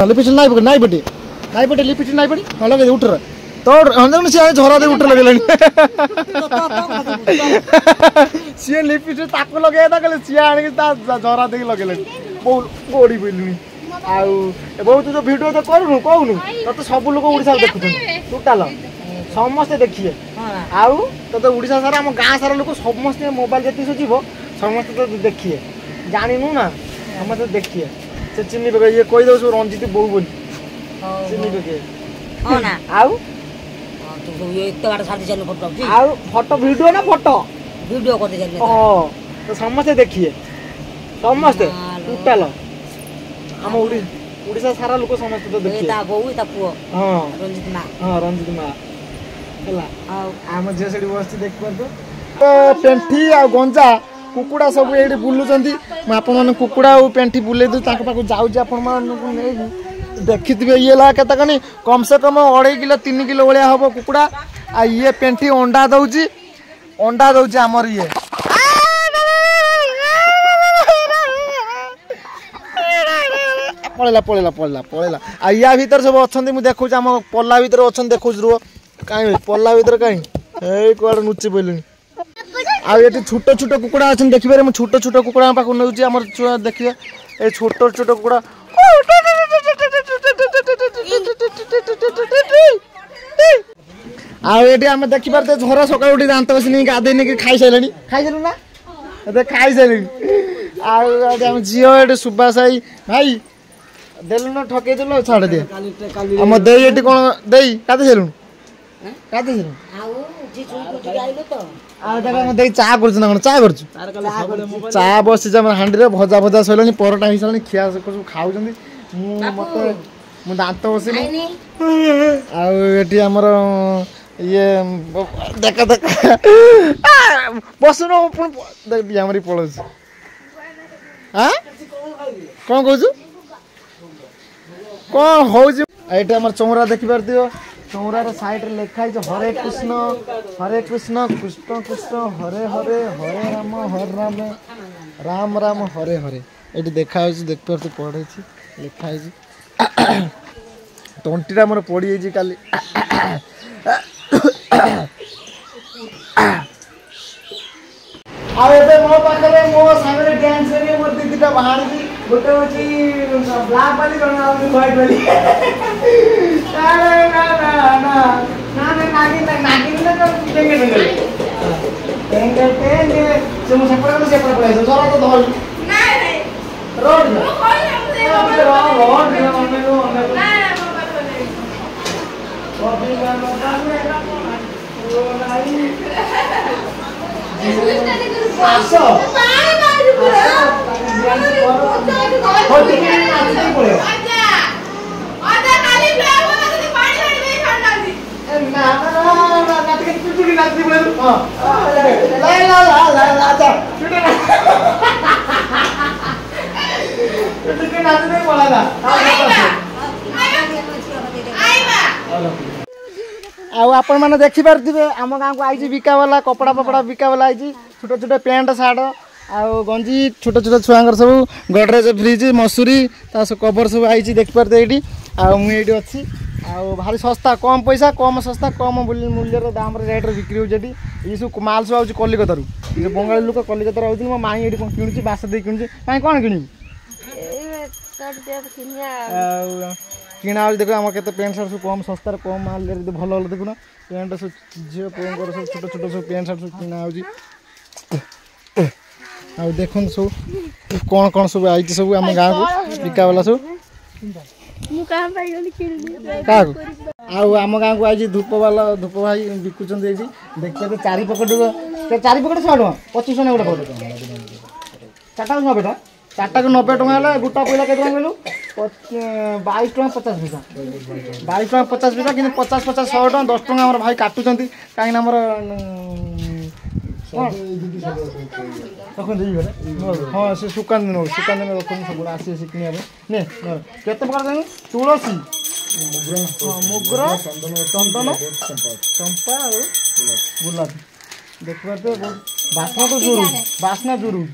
Lipstick नाई पटे lipstick नाई पटे हाँ लगे उठ रहा तो हम सी झरा दे उठ लगे सी लिपस्टिक ताको लगे सी आने झरा दे लगे गोड़ी पड़े आउ तू जो भिडियो तो करूनु कहूनु तो सब लोग ओडिशा देखुं टोटाल समस्ते देखिए आउ तो ओडिशा सारा आम गाँ सारा लोग समस्ते मोबाइल जी जीव समस्ते तो देखिए जानू ना समस्ते देखिए से चिन्ह पक ये कही दो रंजित बोऊ बोली चिन्ह पक आउ फोटो वीडियो ना फोटो वीडियो करते जाने तो समस्ते देखिए समस्ते टोटाल आम ओडिशा सारा लोक समस्ते तो देखिए ता बोऊ ता पुओ हां रंजित मां हां रंजित मां हला आम जे सेडी बस देख पर पेंठी आ गंजा कुकुड़ा सब ये बुलूँ आपण कुकुड़ा और पेंठी बुले दूँ पाक जाऊँ आपण देखिए ये ला के कम से कम 2.5 किलो 3 किलो भाया हम कुकुड़ा आ ये पेंठी अंडा दौची आमर ये पड़ेला पड़ेला पड़ेला पड़ेला आ या भीतर सब अच्छा मुझे देखुच आम पल्ला भीतर अच्छा देखुच रुह कहीं पल्ला भीतर कहीं कड़े नुची पड़े आठ छोट छोट कुकुड़ा अच्छे देखिए मुझे छोट छोट कुकुड़ा पाक नौची आम छुआ देखिए ये छोट छोट कुकुड़ा आम देखिपारे झरा सका उठी दात बस नहीं गाधे नहीं खाई सारे खाई ना खाई सारे आम झील सुबास भाई भाई देलु ना ठके देलु छाड़ दे आम दे ये कौन दे कादे सारू कादे सारू चा कर चा कर चा बस हाँडी भजा भजा सर परटा हो सारे खिया खाऊ मत दात बसनी आमर ये देखा देखा बसुन आमरी पड़ो हाँ कौन कौच कौन हो चौरा देखिपार चौरार साइड लिखाई हरे कृष्ण कृष्ण कृष्ण हरे हरे हरे राम राम राम हरे हरे ये देखा देखिपार पढ़े लिखाई तंटीटा मोर पड़ी जाइए काली मो पाखे मो सामने डांस करिए मोर दीदीटा बाहर की गोटे होची ब्लैक वाली करना व्हाइट वाली ना ना ना ना ना नागिन ना तो टेंगे से मो सेपरे पड़े जरा तो धल नहीं रोड में आपण मैंने देखिपारे आम गाँव को आई बिका वाला कपड़ा फपड़ा बिका वाला आई छोट छोट पैंट सार्ट आउ गंजी छोट छोट छुआ सब गडरेज फ्रिज मसूरी सब कवर सब आई देखिपारे ये मुझे अच्छी भारी सस्ता कम पैसा कम सस्ता कम मूल्य दाम रेट बिक्री होती ये सब माल सब आउट कलिकतार बंगाली लोक कलिकतार आउट मो माई ये कौन किणुची बास दे किणुची माई कौन किणी किणा देख आम के पेंट सार्ट सब कम सस्तार कम माल भल भल देखुना पेंट सब झील पुओं सब छोट छोट सब पेंट सार्ट सब किणा आ देख सब कौन कौन सब आई सब आम गाँव को बिका वाला सब आम गाँव को आई धूप वाला धूप भाई बिकुंट देखिए चारि पकेट 100 टका 25 ना गोटे चार्टा 90 टका चार्टा को 90 टका गोटा पहला के कहलु 22 टका 50 पैसा 22 टका 50 पैसा कि 50 50 100 टका 10 टका भाई काटुंट कहीं हाँ से सुकान दिन रखुन सब आसी किने के प्रकार तुलसी मुगर चंदन चंपा और गुलाब देखिए तो बास्ना तो जरूर बास्ना जरूर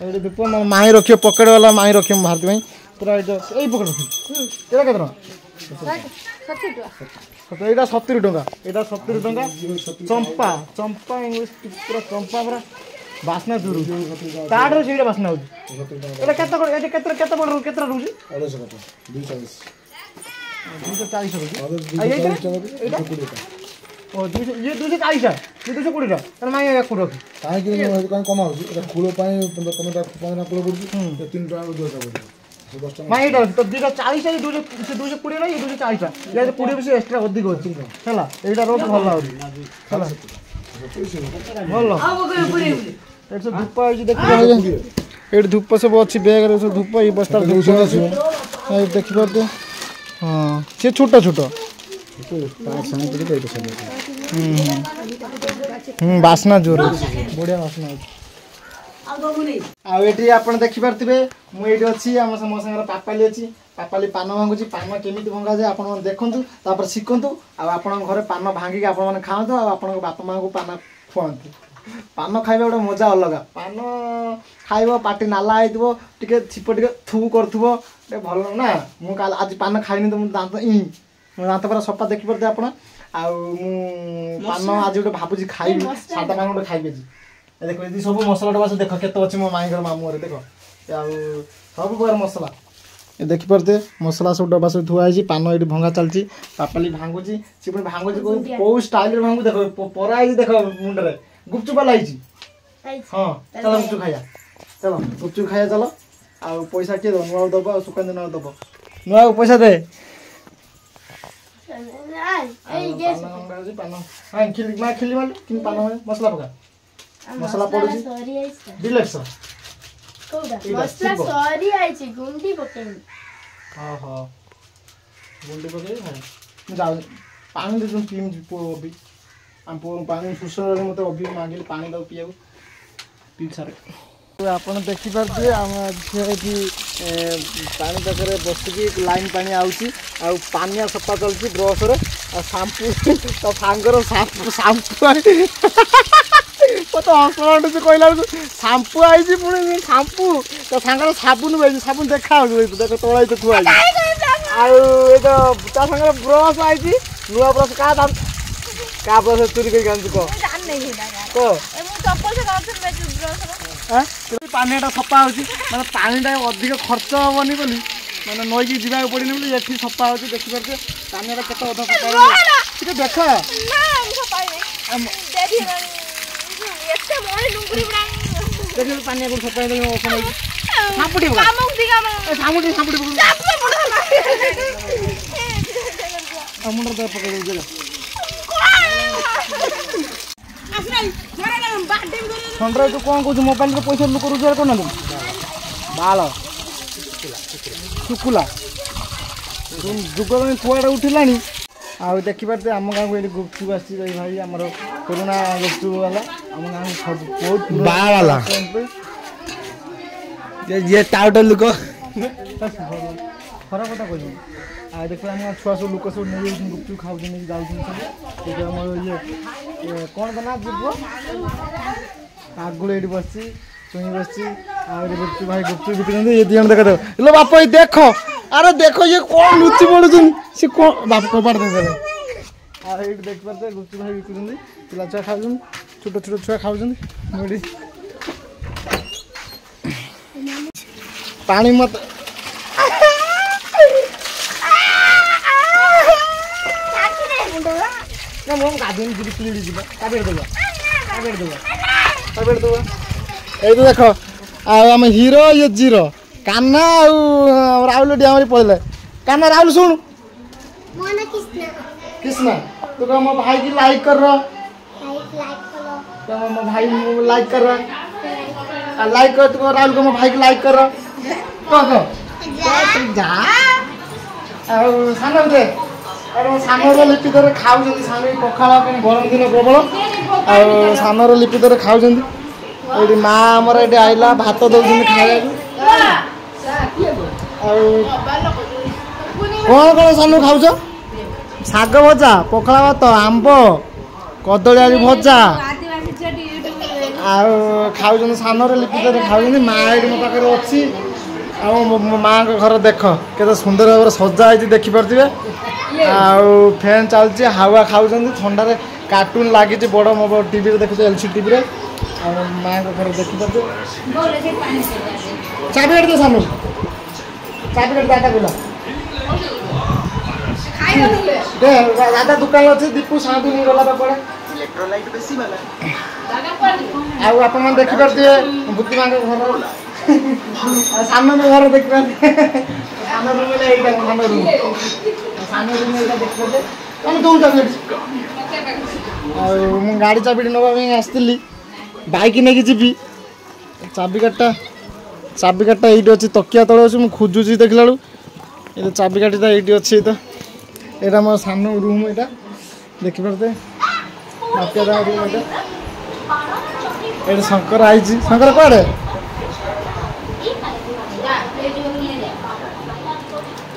ये देखो माई रखिए पकेट वाला माई रखिए भारती भाई ପୁରା ଏଇଟା ଏଇ ପକେଟ ଏଇଟା କେତେ ଟଙ୍କା? ଏଇଟା 70 ଟଙ୍କା। ଏଇଟା 70 ଟଙ୍କା। ଚମ୍ପା ଚମ୍ପା ଇଂଲିଶ ପୁରା ଚମ୍ପା ପୁରା ବାସ୍ନା ଜୁରୁ ତାଠୁ ସେଇଟା ବାସ୍ନା ହଉଛି। ଏଇଟା କେତେ ଏଇଟା କେତେ କେତେ ବଡ଼ କେତେ ରହୁଛି? 240 ଓ 200 ଇଏ 240 ଇଏ 220 ଟା ତାର ମାଇଁ ୟାକୁ ରଖି କାହିଁକି କମ ହଉଛି ଏଟା ଖୋଳ ପାଇଁ ତମେ ଖୋଳ କରୁଛି 3 ଟଙ୍କା ମାଇଁ ଏଇଟା ଅଛି ତ 240 ଇଏ 220 ଟା ଇଏ 240 ଟା ଇଏ 20 ବେଶୀ ଏକ୍ସଟ୍ରା ଅଧିକ ଅଛି ହେଲା। ଏଇଟା ରୋଟ ଭଲ ଲାଗୁଛି ହେଲା ଭଲ। ଏଠି ସବୁ ଧୂପ ହେଇଛି ଦେଖିପାରୁଛ ଏଇଠି ଧୂପ ସବୁ ଅଛି ବ୍ୟାଗରେ ସବୁ ଧୂପ ଏଇ ବସ୍ତାରେ ଧୂପ ଅଛି ଦେଖିପାରୁଛ। ହଁ ସେ ଛୋଟ ଛୋଟ ବାସ୍ନା ଜୋର ବଢିଆ ବାସ୍ନା ଅଛି। ଆଉ ଏଠି ଆପଣ ଦେଖିପାରୁଥିବେ ମୁଁ ଏଇଠି ଅଛି ଆମ ମୋ ସାଙ୍ଗରେ ପାପାଲି ଅଛି। ପାପାଲି ପାନ ଭାଙ୍ଗୁଛି। ପାନ କେମିତି ଭଙ୍ଗାଯାଏ ଆପଣ ଦେଖନ୍ତୁ ତାପରେ ଶିଖନ୍ତୁ ଆଉ ଆପଣଙ୍କ ଘରେ ପାନ ଭାଙ୍ଗିକି ଆପଣମାନେ ଖାଆନ୍ତୁ ଆଉ ଆପଣଙ୍କ ବାପା ମାଆଙ୍କୁ ପାନ ଖୁଆନ୍ତୁ। ପାନ ଖାଇବା ଗୋଟେ ମଜା ଅଲଗା। ପାନ ଖାଇବ ପାଟି ନାଲା ହେଇଥିବ ଟିକେ ଛିପ ଟିକେ ଥୁ କରୁଥିବ ଟିକେ ଭଲ ନା। ମୁଁ କାଲି ଆଜି ପାନ ଖାଇନି ତ ମୁଁ ଦାନ୍ତ ମୋ ଦାନ୍ତ ପୁରା ସଫା ଦେଖିପାରୁଥିବେ ଆପଣ। ଆଉ ମୁଁ ପାନ ଆଜି ଗୋଟେ ଭାବୁଛି ଖାଇବି ସାଧା ପାନ ଗୋଟେ ଖାଇବି ଆଜି। ଦେଖ ଏଠି ସବୁ ମସଲା ଡବା ସବୁ ଦେଖ କେତେ ଅଛି ମୋ ମାଇଁଙ୍କର ମାମୁଁ ଘରେ ଦେଖ ଆଉ ସବୁ ପ୍ରକାର ମସଲା ଦେଖିପାରୁଥିବେ ମସଲା ସବୁ ଡବା ସବୁ ଥୁଆ ହେଇଛି। ପାନ ଏଇଠି ଭଙ୍ଗା ଚାଲିଛି। ପାପାଲି ଭାଙ୍ଗୁଛି ସେ ପୁଣି ଭାଙ୍ଗୁଛି କୋଉ ଷ୍ଟାଇଲରେ ଭାଙ୍ଗୁ ଦେଖ ପରା ହେଇଛି ଦେଖ ମୁଣ୍ଡରେ ଗୁପଚୁପ ବାଲା ହେଇଛି। ହଁ ଚାଲ ଗୁପଚୁପ ଖାଇବା ଚାଲ ଗୁପଚୁପ ଖାଇବା ଚାଲ। ଆଉ ପଇସା କିଏ ଦବ? ନୂଆ ଦବ ଆଉ ସୁକାନ୍ତି ନୂଆ ଦବ। ନୂଆ ପଇସା ଦେ ମସଲା ପକା ମସଲା ପଡୁଛି ଡିଲକ୍ସ ଗୁଣ୍ଡି ପକେଇବି। ହଁ ହଁ ଗୁଣ୍ଡି ପକେଇବି ଭାଇ ମୁଁ ଯାଉଛି ପାଣି ଦେଉଛି ପିଇବି ପୁଅ ଅଭି ଆମ ପୁଅ ପାଣି ଶୋଷ ମୋତେ ଅଭି ମାଗିଲି ପାଣି ଦେବୁ ପିଇବାକୁ ପିଇ ସାରେ। ଆପଣ ଦେଖିପାରୁଥିବେ ଆମ ଝିଅ ଏଠି ପାଣି ପାଖରେ ବସିକି ଲାଇନ୍ ପାଣି ଆଉଛି ଆଉ ପାନିଆ ସଫା ଚାଲିଛି ବ୍ରସ୍ରେ ଆଉ ସାମ୍ପୁ ତା ସାଙ୍ଗର ସାମ୍ପୁ ମତେ ହସ ମାଡୁଛି କହିଲା ବେଳକୁ ସାମ୍ପୁ ଆଇଛି ପୁଣି ସାମ୍ପୁ ତା ସାଙ୍ଗର ସାବୁନ ବି ଆଇଛି ସାବୁନ ଦେଖାଯାଉଛି ଦେଖ ତଳେ ତ ଥୁଆ ହେଇଛି। ଆଉ ଏ ତ ତା ସାଙ୍ଗରେ ବ୍ରସ୍ ଆଇଛି ନୂଆ ବ୍ରସ୍ କାହା ବ୍ରସ୍ ଚୋରି କରିକି ଆଣିଛୁ କହ ପାଣିଟା ସଫା ହେଉଛି ମାନେ ପାଣିଟା ଅଧିକ ଖର୍ଚ୍ଚ ହେବନି ବୋଲି ମାନେ ନଈକି ଯିବାକୁ ପଡ଼ିନି ବୋଲି ଏଠି ସଫା ହେଉଛି ଦେଖିପାରୁଛେ ପାଣିଟା କେତେ ଅଧା ସଫା ଟିକେ ଦେଖ ଦେଖିବ ପାଣି ସଫା ହେଇଗଲେ ସାମ୍ପୁଟି ମୁଣ୍ଡ ପକେଇ ଦେଉଛି ସଣ୍ଡ୍ରା ତୁ କ'ଣ କହୁଛୁ ମୋବାଇଲରେ ପଇସା ଲୋକ ରୋଜଗାର କରୁନାହାନ୍ତି ବାଳ ଶୁକୁଲା ଯୁଗ କୁଆଡ଼େ ଉଠିଲାଣି। ଆଉ ଦେଖିପାରୁଥିବେ ଆମ ଗାଁକୁ ଏଠି ଗୁପଚୁପ ଆସିଛି ଭାଇ ଆମର ପୁରୁଣା ଗୁପଚୁପ ବାଲା ଆମ ଗାଁକୁ ସବୁ ବହୁତ ବାଲା ଟାଉଟର ଲୋକ ଖରାପ କଥା କହୁଛନ୍ତି। ଆଉ ଦେଖିବା ଆମ ଛୁଆ ସବୁ ଲୋକ ସବୁ ନେଇଯାଉଛନ୍ତି ଗୁପଚୁପ ଖାଉଛନ୍ତି ଯାଉଛନ୍ତି ସବୁ ଆମର ଇଏ କ'ଣ ତ ନା ଯିବ ଆଗୁಳು ଏଇଠି ବସିଛି ଚୁଇଁ ବସିଛି ଆଉ ଏଠି ଗୁପଚୁପ ଭାଇ ଗୁପଚୁପ ବିକୁଛନ୍ତି ଇଏ ଦୁଇ ଜଣ ଦେଖ ଇଲୋ ବାପ ଏଇ ଦେଖ ଆରେ ଦେଖ ଇଏ କ'ଣ ଲୁଚି ପଡ଼ୁଛନ୍ତି ସେ କ'ଣ ବାପ କବାଟ ଦେଇଦେଲେ। ଆଉ ଏଇଠି ଦେଖିପାରୁଥିବେ ଗୁପଚୁପ ଭାଇ ବିକୁଛନ୍ତି ପିଲା ଛୁଆ ଖାଉଛନ୍ତି ଛୋଟ ଛୋଟ ଛୁଆ ଖାଉଛନ୍ତି। ମୁଁ ଏଠି ପାଣି ମତେ ନା ମୁଁ ଗାଧୋଇନି ଯିବି ପିଳି ଯିବା କାବେଡ଼ ଦେବା ଏଇ ତ ଦେଖ ଆଉ ଆମ ହିରୋ ଇଏ ଜିରୋ କାହ୍ନା ଆଉ ରାହୁଲ ଡିଆମରି ପଳେଇଲେ। କାହ୍ନା ରାହୁଲ ଶୁଣୁ कृष्णा तू कह मो भाई की लाइक कर रहा मो भाई लाइक कर रहा लाइक कर तू राहुल को मो भाई की लाइक कर रहा कह जा सान दे अरे सानर लिपिधर खाऊ सान पखाड़ गरम दिन प्रबल आनर लिपिधर खाऊ ये माँ आमर ये आईला भात दौर खाया कौन कौन सानू खाऊ शाग भजा पखाड़ा भात आंब कदली आलू भजा खाऊ सानर लिपिधर खाऊ माँ ये मो पाखे अच्छी ଆମ ମାଆଙ୍କ ଘର ଦେଖ କେତେ ସୁନ୍ଦର ଭାବରେ ସଜା ହେଇଛି ଦେଖିପାରୁଥିବେ। ଆଉ ଫ୍ୟାନ୍ ଚାଲିଛି ହାୱା ଖାଉଛନ୍ତି ଥଣ୍ଡାରେ କାର୍ଟୁନ୍ ଲାଗିଛି ବଡ଼ ମୋ ଟିଭିରେ ଦେଖୁଛ LCD ଟିଭିରେ। ଆଉ ମାଆଙ୍କ ଘର ଦେଖିପାରୁଥିବେ। ଚାବି କାଟି ଦିଅ ସାନୁ ଚାବି କାଟି ଦାଦା କହିଲା ଦାଦା ଦୋକାନ ଅଛି ଦୀପୁ ସାଧୁ ଗଲା ପଡ଼େ। ଆଉ ଆପଣମାନେ ଦେଖିପାରୁଥିବେ ବୁତି ମାଙ୍କ ଘର ସାନ ଘର ଦେଖିପାରୁଥିବେ। ସାନ ରୁମ୍ ଏଇଟା ସାନ ରୁମ୍ ଏଇଟା ଦେଖିପାରୁଥିବେ ଆମେ ଦଉଛୁ। ଆଉ ମୁଁ ଗାଡ଼ି ଚାବିଟି ନେବା ପାଇଁ ଆସିଥିଲି ବାଇକ୍ ନେଇକି ଯିବି। ଚାବିକାଠିଟା ଏଇଠି ଅଛି ତକିଆ ତଳେ ଅଛି ମୁଁ ଖୋଜୁଛି ଦେଖିଲା ବେଳକୁ ଏଇଟା ଚାବିକାଠିଟା ଏଇଠି ଅଛି। ତ ଏଇଟା ମୋ ସାନ ରୁମ୍ ଏଇଟା ଦେଖିପାରୁଥିବେ ବାତ୍ୟା ରୁମ୍ ଏଇଟା। ଏଇଟା ଶଙ୍କର ଆଇଛି ଶଙ୍କର କୁଆଡ଼େ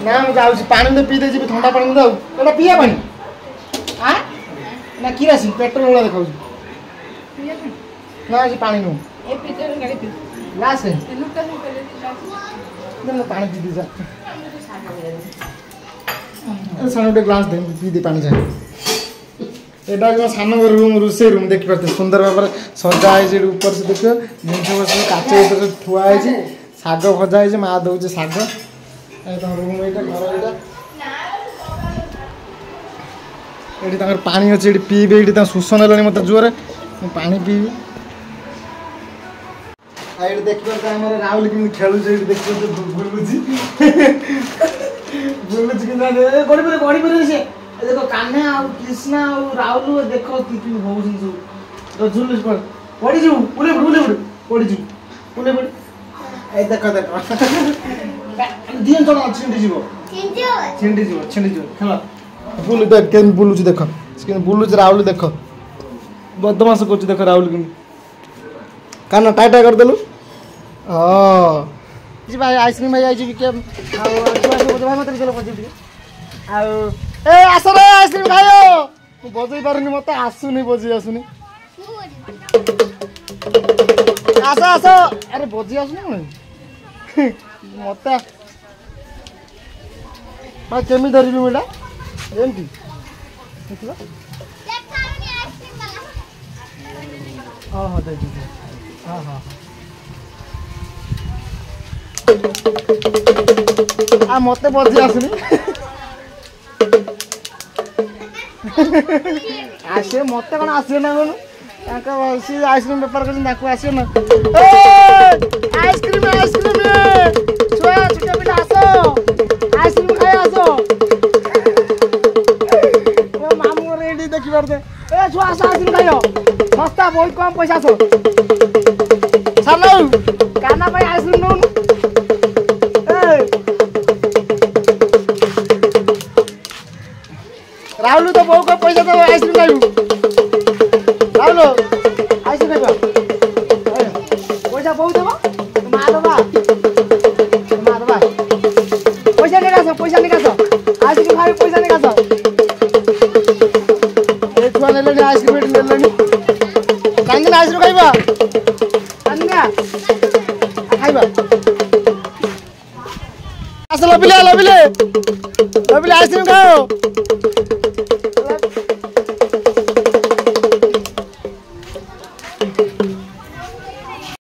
ନା ମୁଁ ଯାଉଛି ପାଣି ତ ପିଇ ଦେଇଯିବି ଥଣ୍ଡା ପାଣି ତ। ଆଉ ଏଇଟା ପିଇବା ପାଣି ନା କିରାସି ପେଟ୍ରୋଲ ଭଳିଆ ଦେଖାଉଛି ନା ସେ ପାଣି ନୁହଁ ଗ୍ଲାସ୍ ପାଣି ପିଇ ଦେଇଯା ସାନ ଗୋଟେ ଗ୍ଲାସ୍ ଦେ ପିଇ ଦେ ପାଣି ଯାଏ। ଏଇଟା ମୋ ସାନ ରୁମ୍ ରୋଷେଇ ରୁମ୍ ଦେଖିପାରୁଥିବେ ସୁନ୍ଦର ଭାବରେ ସଜା ହେଇଛି। ଏଠି ଉପରେ ସେ ଦେଖିବ ଜିନିଷ ସବୁ କାଚ ଭିତରେ ଥୁଆ ହେଇଛି ଶାଗ ଭଜା ହେଇଛି ମା ଦେଉଛି ଶାଗ। ତାଙ୍କ ରୁମ୍ ଏଇଟା ଘର ଏଇଟା ଏଠି ତାଙ୍କର ପାଣି ଅଛି ଏଠି ପିଇବେ। ଏଇଠି ତାଙ୍କ ଶୋଷ ନେଲାଣି ମୋତେ ଜୋରରେ ମୁଁ ପାଣି ପିଇବି। ଆଉ ଏଇଠି ଦେଖିପାରୁଥିବେ ଆମର ରାହୁଲ କେମିତି ଖେଳୁଛି ଏଇଠି ଦେଖିପାରୁଥିବେ ବୁଲୁଛି ଗଡ଼ିପାରିବେ ସେ ଦେଖ କାହ୍ନା ଆଉ କୃଷ୍ଣା ଆଉ ରାହୁଲ ଦେଖ କି ହଉଛନ୍ତି ସବୁ ଝୁଲୁଛି ପଡ଼ିଯିବୁ ପଡ଼ିଯିବୁ ଏଇ ଦେଖ ଦେଖ ଦିନ ଜଣ ଛିଣ୍ଡିଯିବ ଖେଳ ବୁଲୁ ଦେଖ କେମିତି ବୁଲୁଛି ଦେଖ କେମିତି ବୁଲୁଛି ରାହୁଲ ଦେଖ ବଦମାସ କରୁଛି ଦେଖ ରାହୁଲ କେମିତି କାହ୍ନା ଟାଇଟା କରିଦେଲୁ। ହଁ ଭାଇ ଆଇସ୍କ୍ରିମ୍ ଭାଇ ଆଇଛି ଟିକେ ଆଉ ଭାଇ ମତେ ଟିକେ ଆଉ ଏ ଆସ ରେ ଆଇସ୍କ୍ରିମ୍ ଖାଇବ। ମୁଁ ବଜେଇ ପାରୁନି ମତେ ଆସୁନି ବଜେଇ ଆସୁନି ଆସ ଆସ ଆରେ ବଜେଇ ଆସୁନି ମତେ ଭାଇ କେମିତି ଧରିବି ମୁଁ ଏଇଟା ଏମିତି ଦେଖିଲ ହଁ ହଁ ଦେଇ ହଁ ହଁ ଆଉ ମତେ ବଜେଇ ଆସୁନି ଆସିବ ମତେ କ'ଣ ଆସିବ ନା କଣ ତାଙ୍କ ସିଏ ଆଇସ୍କ୍ରିମ୍ ବେପାର କରୁଛନ୍ତି ତାଙ୍କୁ ଆସିବ ନା ଆଇସ୍କ୍ରିମ୍ ଛୁଆ ଛୋଟ ପିଲା ଆସ ଆଇସ୍କ୍ରିମ୍ ଖାଇ ଆସ ମୋ ମାମୁଁ ଘର ଏଇଠି ଦେଖିପାରୁଛେ ଏ ଛୁଆ ଆସ ଆଇସ୍କ୍ରିମ୍ ଖାଇବ ଶସ୍ତା ବହୁତ କମ୍ ପଇସା ଆସ ସାନ କାହ୍ନା ପାଇଁ ଆଇସ୍କ୍ରିମ୍ ନଉନୁ ରାହୁଲ ତ ବୋଉ କଣ ପଇସା ଦେବ ଆଇସ୍କ୍ରିମ୍ ଖାଇବୁ ରାହୁଲ ଆଇସ୍କ୍ରିମ୍ ଖାଇବା ପଇସା ବୋଉ ଦେବ ମା ଦେବା ପଇସା ନେଇ ଆସ ଆଇସ୍କ୍ରିମ୍ ଖାଇବି ପଇସା ନେଇ ଆସ ଏ ଛୁଆ ନେଲେଣି ଆଇସ୍କ୍ରିମ୍ ଏଠି ନେଲେଣି କାହିଁକି ଆଇସ୍କ୍ରିମ୍ ଖାଇବା କାହିଁକି ଖାଇବା ଆସ ଲବିଲେ ଆଇସ୍କ୍ରିମ୍ ଖାଅ